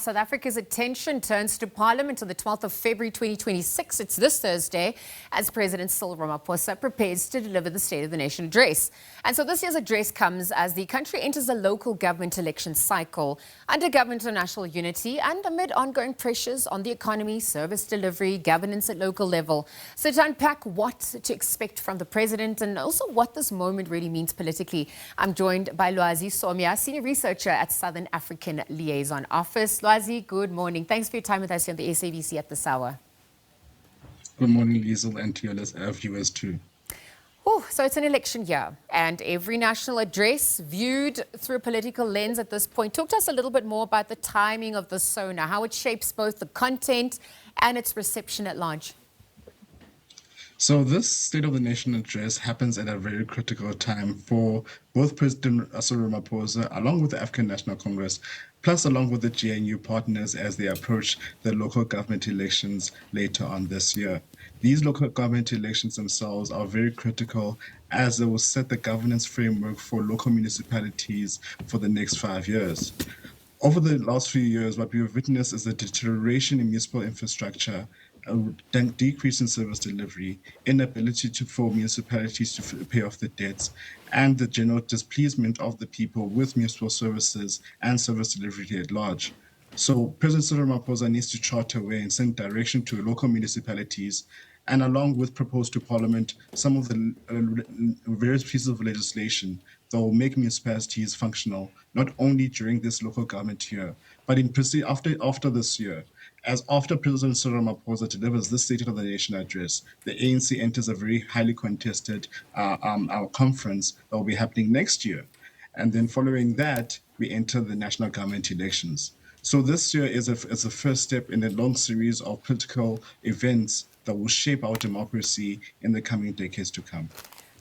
South Africa's attention turns to Parliament on the 12th of February 2026. It's this Thursday as President Cyril Ramaphosa prepares to deliver the State of the Nation address. And so this year's address comes as the country enters a local government election cycle under government of national unity and amid ongoing pressures on the economy, service delivery, governance at local level. So to unpack what to expect from the president and also what this moment really means politically, I'm joined by Lwazi, Somya, senior researcher at Southern African Liaison office. Lwazi, good morning. Thanks for your time with us here on the SABC at this hour. Good morning, Liaison, and to your viewers too. Oh, so it's an election year, and every national address viewed through a political lens at this point. Talk to us a little bit more about the timing of the SONA, how it shapes both the content and its reception at large. So this State of the Nation address happens at a very critical time for both President Cyril Ramaphosa, along with the African National Congress, plus along with the GNU partners as they approach the local government elections later on this year. These local government elections themselves are very critical as they will set the governance framework for local municipalities for the next 5 years. Over the last few years, what we have witnessed is a deterioration in municipal infrastructure, a decrease in service delivery, inability for municipalities to pay off the debts, and the general displeasement of the people with municipal services and service delivery at large. So President Cyril Ramaphosa needs to chart a way and send direction to local municipalities, and along with propose to Parliament some of the various pieces of legislation that will make municipalities functional, not only during this local government year, but after this year. As after President Cyril Ramaphosa delivers this State of the Nation address, the ANC enters a very highly contested conference that will be happening next year. And then following that, we enter the national government elections. So this year is a first step in a long series of political events that will shape our democracy in the coming decades to come.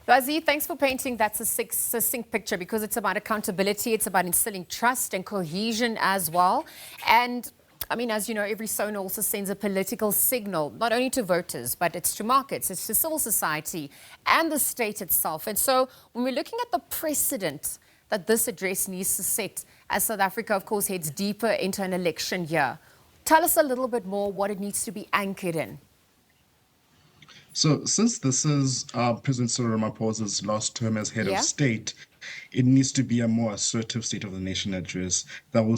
Lwazi, thanks for painting that succinct picture, because it's about accountability, it's about instilling trust and cohesion as well. And I mean, as you know, every SONA also sends a political signal, not only to voters, but it's to markets, it's to civil society and the state itself. And so when we're looking at the precedent that this address needs to set as South Africa, of course, heads deeper into an election year, tell us a little bit more what it needs to be anchored in. So since this is President Cyril Ramaphosa's last term as head of state, it needs to be a more assertive State of the Nation address that will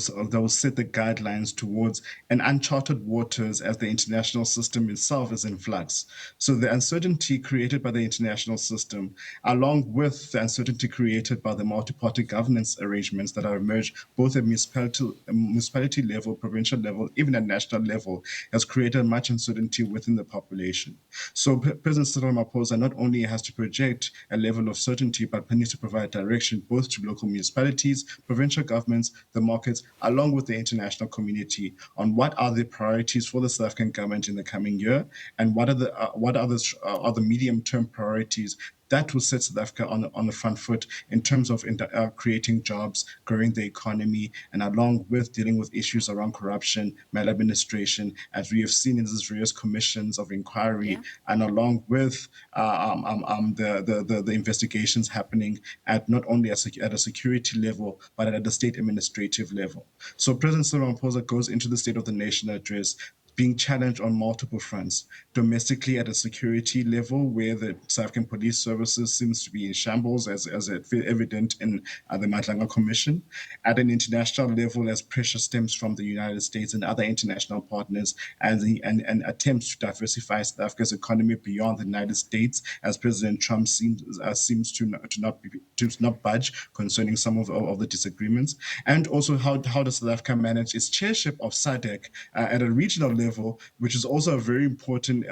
set the guidelines towards an uncharted waters as the international system itself is in flux. So the uncertainty created by the international system, along with the uncertainty created by the multi-party governance arrangements that are emerged both at municipality level, provincial level, even at national level, has created much uncertainty within the population. So President Cyril Ramaphosa not only has to project a level of certainty, but needs to provide direction both to local municipalities, provincial governments, the markets, along with the international community on what are the priorities for the South African government in the coming year, and what are the medium-term priorities that will set South Africa on the front foot in terms of creating jobs, growing the economy, and along with dealing with issues around corruption, maladministration, as we have seen in these various commissions of inquiry, and along with the investigations happening at not only at a security level, but at the state administrative level. So President Cyril Ramaphosa goes into the State of the Nation address being challenged on multiple fronts, domestically at a security level where the South African Police Services seems to be in shambles as evident in the Matlanga Commission, at an international level as pressure stems from the United States and other international partners and attempts to diversify South Africa's economy beyond the United States as President Trump seems to not budge concerning some of the disagreements, and also how does South Africa manage its chairship of SADC at a regional level, which is also a very important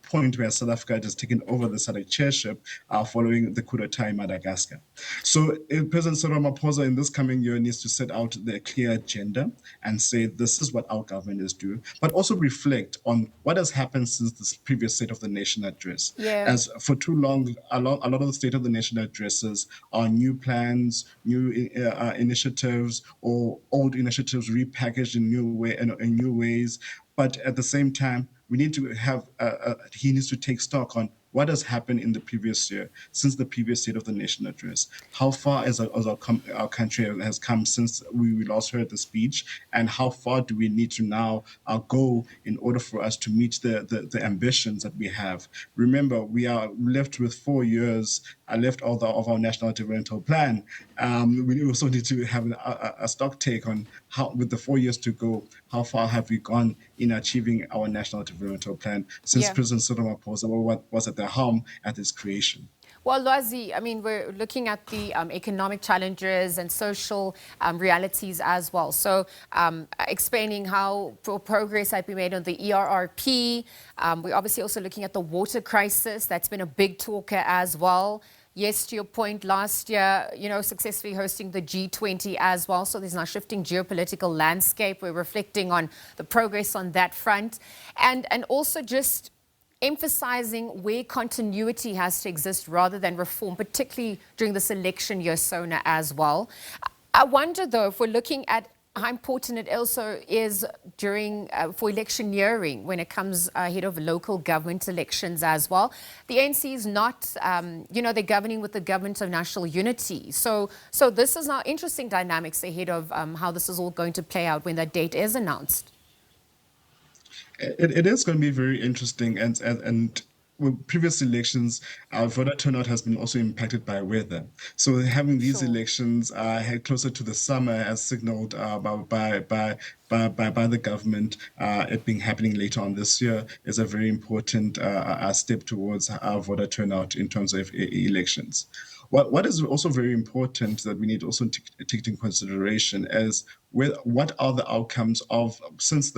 point where South Africa has taken over the SADC chairship following the coup d'etat in Madagascar. So President Cyril Ramaphosa in this coming year needs to set out the clear agenda and say this is what our government is doing, but also reflect on what has happened since this previous State of the Nation address. As for too long, a lot of the State of the Nation addresses are new plans, new initiatives, or old initiatives repackaged in new ways. But at the same time, we need to have he needs to take stock on what has happened in the previous year, since the previous State of the Nation address. How far our country has come since we last heard the speech, and how far do we need to now go in order for us to meet the ambitions that we have? Remember, we are left with 4 years left of our national developmental plan. We also need to have a stock take on how, with the 4 years to go, how far have we gone in achieving our national developmental plan since Yeah. President Cyril Ramaphosa was at the helm at its creation. Well, Lwazi, I mean, we're looking at the economic challenges and social realities as well. So, explaining how progress has been made on the ERRP. We're obviously also looking at the water crisis. That's been a big talker as well. Yes, to your point, last year, successfully hosting the G20 as well. So there's now shifting geopolitical landscape. We're reflecting on the progress on that front. And also just emphasizing where continuity has to exist rather than reform, particularly during this election year, SONA as well. I wonder, though, if we're looking at how important it also is during for electioneering when it comes ahead of local government elections as well. The ANC is not, they're governing with the government of national unity. So this is now interesting dynamics ahead of how this is all going to play out when that date is announced. It is going to be very interesting, and with previous elections, our voter turnout has been also impacted by weather. So having these Sure. elections head closer to the summer, as signaled by the government, it being happening later on this year, is a very important step towards our voter turnout in terms of elections. What is also very important that we need also to take into consideration is what are the outcomes of, since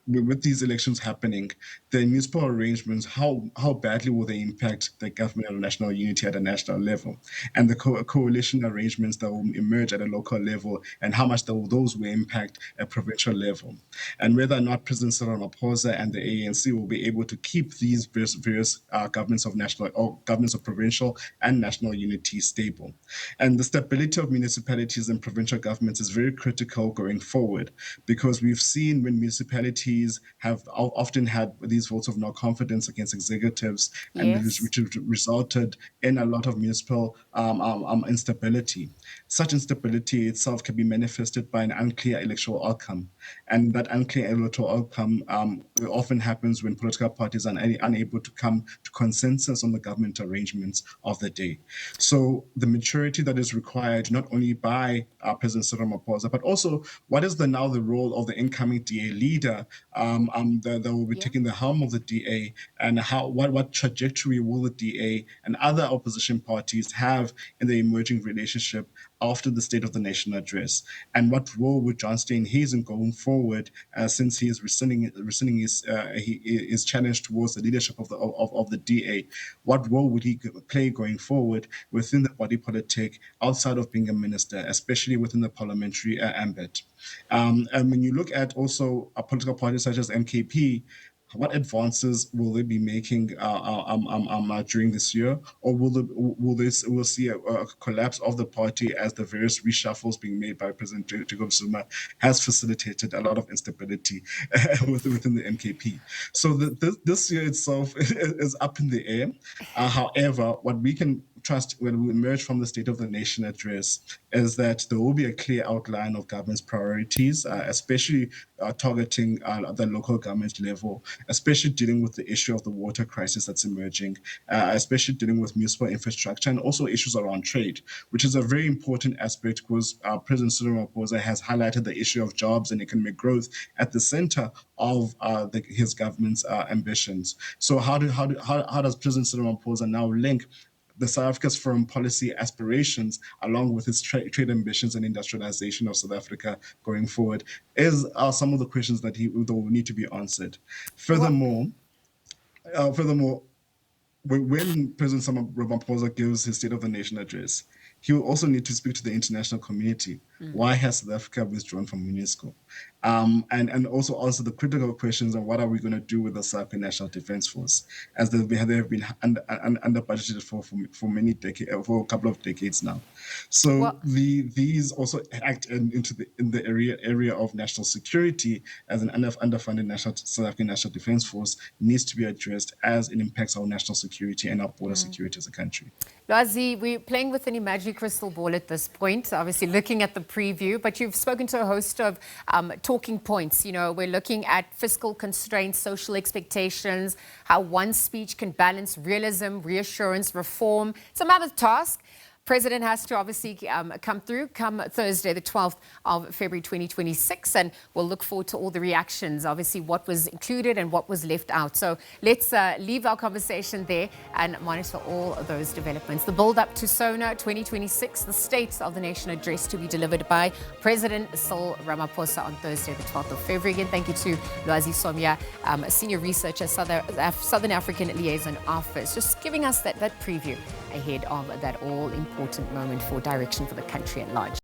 with these elections happening, the municipal arrangements, how badly will they impact the government of national unity at a national level, and the coalition arrangements that will emerge at a local level, and how much those will impact a provincial level, and whether or not President Cyril Ramaphosa and the ANC will be able to keep these various governments of national or governments of provincial and national unity stable. And the stability of municipalities and provincial governments is very critical going forward, because we've seen when municipalities have often had these votes of no confidence against executives, and Yes. which have resulted in a lot of municipal instability. Such instability itself can be manifested by an unclear electoral outcome, and that unclear electoral outcome often happens when political parties are unable to come to consensus on the government arrangements of the day. So the maturity that is required not only by President Cyril Ramaphosa, but also what is now the role of the incoming DA leader that will be Yeah. taking the helm of the DA, and what trajectory will the DA and other opposition parties have in the emerging relationship after the State of the Nation address, and what role would John Steenhuisen going forward, since he is rescinding his challenge towards the leadership of the DA. What role would he play going forward within the body politic outside of being a minister, especially within the parliamentary ambit? And when you look at also a political parties such as MKP, what advances will they be making during this year, or will see a collapse of the party as the various reshuffles being made by President Jacob Zuma has facilitated a lot of instability within the MKP. So this year itself is up in the air. However, what we can trust when we emerge from the State of the Nation address is that there will be a clear outline of government's priorities, especially targeting the local government level, especially dealing with the issue of the water crisis that's emerging, especially dealing with municipal infrastructure and also issues around trade, which is a very important aspect, because President Cyril Ramaphosa has highlighted the issue of jobs and economic growth at the center of his government's ambitions. So how does President Cyril Ramaphosa now link the South Africa's foreign policy aspirations, along with its trade ambitions and industrialization of South Africa going forward, are some of the questions that will need to be answered. Well, Furthermore, when President Ramaphosa gives his State of the Nation address, he will also need to speak to the international community. Why has South Africa withdrawn from UNESCO? And also answer the critical questions on what are we going to do with the South African National Defence Force, as they have been under budgeted for many decades, for a couple of decades now. So Well, these also act in the area of national security, as an underfunded South African National Defence Force needs to be addressed, as it impacts our national security and our border security as a country. Lwazi, we're playing with an imaginary crystal ball at this point, obviously looking at the preview, but you've spoken to a host of talking points. You know, we're looking at fiscal constraints, social expectations, how one speech can balance realism, reassurance, reform. It's a mammoth task. President has to obviously come through come Thursday, the 12th of February 2026, and we'll look forward to all the reactions, obviously what was included and what was left out. So let's leave our conversation there and monitor all of those developments. The build-up to SONA 2026, the State of the Nation address to be delivered by President Cyril Ramaphosa on Thursday, the 12th of February. Again, thank you to Lwazi Somya, a senior researcher, Southern African Liaison Office, just giving us that preview ahead of that all-important moment for direction for the country at large.